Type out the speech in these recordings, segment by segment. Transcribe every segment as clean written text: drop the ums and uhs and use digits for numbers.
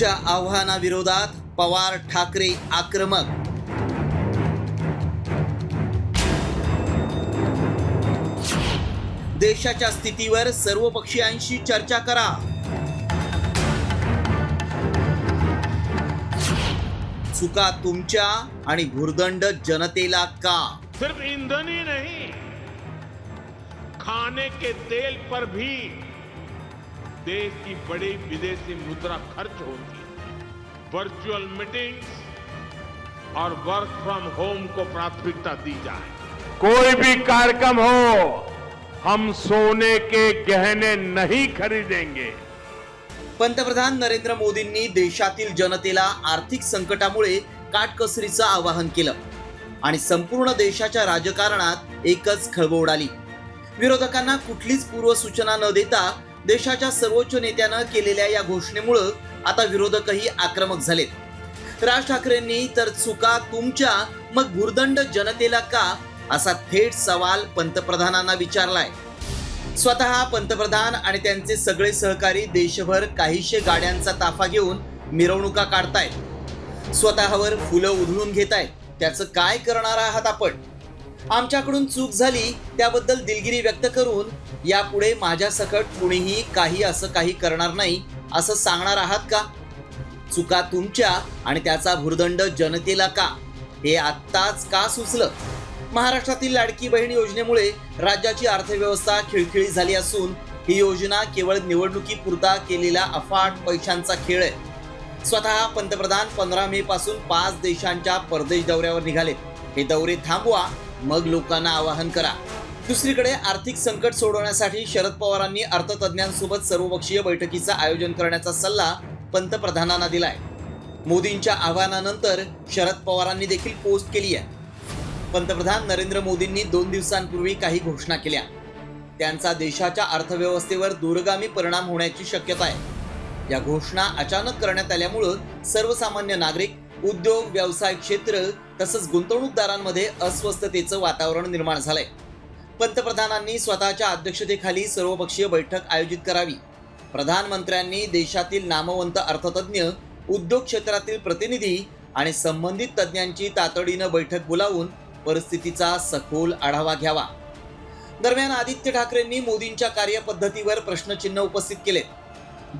मोदींच्या आव्हानाविरोधात पवार ठाकरे आक्रमक. देशाच्या स्थितीवर सर्वपक्षीयांशी चर्चा करा. चुका तुमच्या आणि भुर्दंड जनतेला का? सिर्फ ईंधन ही नहीं, खाने के तेल पर भी देश की बड़ी विदेशी मुद्रा खर्च होती है. वर्चुअल मीटिंग्स और वर्क फ्रॉम होम को प्राथमिकता दी जाए. कोई भी कार्यक्रम हो, हम सोने के गहने नहीं खरीदेंगे. पंतप्रधान नरेंद्र मोदींनी देशातील जनतेला आर्थिक संकटामुळे काटकसरीचं आवाहन केलं आणि संपूर्ण देशाच्या राजकारणात एकच खळबळ उडाली. विरोधकांना कुठलीच पूर्वसूचना न देता देशाच्या सर्वोच्च नेत्यानं केलेल्या या घोषणेमुळे आता विरोधकही आक्रमक झालेत. राज ठाकरेंनी तर चुका तुमच्या मग भुर्दंड जनतेला का असा थेट सवाल पंतप्रधानांना विचारलाय. स्वतः पंतप्रधान आणि त्यांचे सगळे सहकारी देशभर काहीशे गाड्यांचा ताफा घेऊन मिरवणुका काढतायत, स्वतःवर फुलं उधळून घेतायत. त्याचं काय करणार आहात आपण? आमच्याकडून चूक झाली त्याबद्दल दिलगिरी व्यक्त करून यापुढे माझ्या सकट कुणीही काही करणार नाही असं सांगणार आहात का? चुका तुमच्या आणि त्याचा भुर्दंड जनतेला का हे आत्ताच का सुचलं? महाराष्ट्रातील लाडकी बहीण योजनेमुळे राज्याची अर्थव्यवस्था खिळखिळी झाली असून ही योजना केवळ निवडणुकीपुरता केलेला अफाट पैशांचा खेळ आहे. स्वतः पंतप्रधान 15 मे पासून 5 देशांच्या परदेश दौऱ्यावर निघालेत. हे दौरे थांबवा, मग लोकांना आवाहन करा. दुसरीकडे आर्थिक संकट सोडवण्यासाठी शरद पवारांनी अर्थतज्ञांसोबत सर्वपक्षीय बैठकीचं आयोजन करण्याचा सल्ला पंतप्रधानांना दिलाय. मोदींच्या आवाहनानंतर शरद पवारांनी देखील पोस्ट केली आहे. पंतप्रधान नरेंद्र मोदींनी 2 दिवसांपूर्वी काही घोषणा केल्या. त्यांचा देशाच्या अर्थव्यवस्थेवर दूरगामी परिणाम होण्याची शक्यता आहे. या घोषणा अचानक करण्यात आल्यामुळं सर्वसामान्य नागरिक, उद्योग, व्यवसाय क्षेत्र तसंच गुंतवणूकदारांमध्ये अस्वस्थतेचं वातावरण निर्माण झालंय. पंतप्रधानांनी स्वतःच्या अध्यक्षतेखाली सर्वपक्षीय बैठक आयोजित करावी. प्रधानमंत्र्यांनी देशातील नामवंत अर्थतज्ञ, उद्योग क्षेत्रातील प्रतिनिधी आणि संबंधित तज्ज्ञांची तातडीनं बैठक बोलावून परिस्थितीचा सखोल आढावा घ्यावा. दरम्यान आदित्य ठाकरेंनी मोदींच्या कार्यपद्धतीवर प्रश्नचिन्ह उपस्थित केले.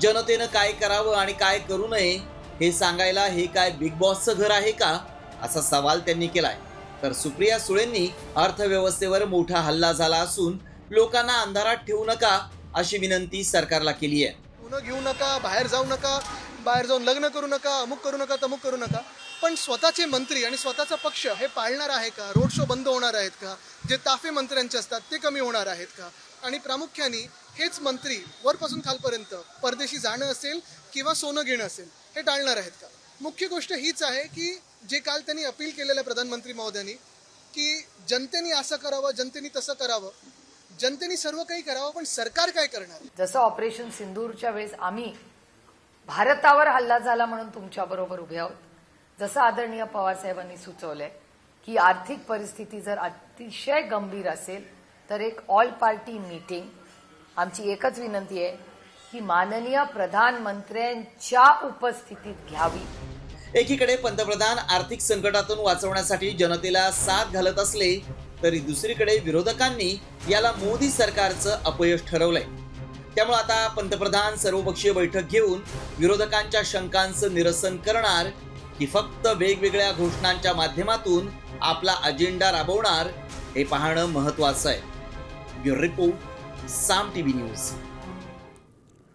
जनतेनं काय करावं आणि काय करू नये हे सांगायला हे काय बिग बॉसचं घर आहे का असा सवाल त्यांनी केलाय. तर सुप्रिया सुळेंनी अर्थव्यवस्थेवर मोठा हल्ला झाला असून लोकांना अंधारात ठेवू नका अशी विनंती सरकारला केली आहे. घेऊ नका, बाहेर जाऊ नका, बाहेर जाऊन लग्न करू नका, अमुक करू नका, तमुक करू नका. पण स्वतःचे मंत्री आणि स्वतःचा पक्ष हे पाळणार आहे का? रोड शो बंद होणार आहेत का? जे ताफे मंत्र्यांचे असतात ते कमी होणार आहेत का? आणि प्रामुख्याने हेच मंत्री वरपासून खालपर्यंत परदेशी जाणं असेल किंवा सोनं घेणं असेल हे टाळणार आहेत का? मुख्य गोष्ट हीच आहे की जे काल त्यांनी अपील केलेलं प्रधानमंत्री महोदयांनी की जनतेने असं करावं, जनतेने तसं करावं, जनतेने सर्व काही करावं, पण सरकार काय करणार? जसं ऑपरेशन सिंदूरच्या वेळेस आम्ही भारतावर हल्ला झाला म्हणून तुमच्याबरोबर उभे आहोत, जसं आदरणीय पवार साहेबांनी सुचवलंय की आर्थिक परिस्थिती जर अतिशय गंभीर असेल तर एक ऑल पार्टी मीटिंग, आमची एकच विनंती आहे की माननीय प्रधानमंत्र्यांच्या उपस्थितीत घ्यावी. एकीकडे पंतप्रधान आर्थिक संकटातून वाचवण्यासाठी जनतेला साथ घालत असले तरी दुसरीकडे विरोधकांनी याला मोदी सरकारचं अपयश ठरवलंय. त्यामुळे आता पंतप्रधान सर्वपक्षीय बैठक घेऊन विरोधकांच्या शंकांचं निरसन करणार की फक्त वेगवेगळ्या घोषणांच्या माध्यमातून आपला अजेंडा राबवणार हे पाहणं महत्त्वाचं आहे. ब्युरो रिपोर्ट, साम टीव्ही न्यूज.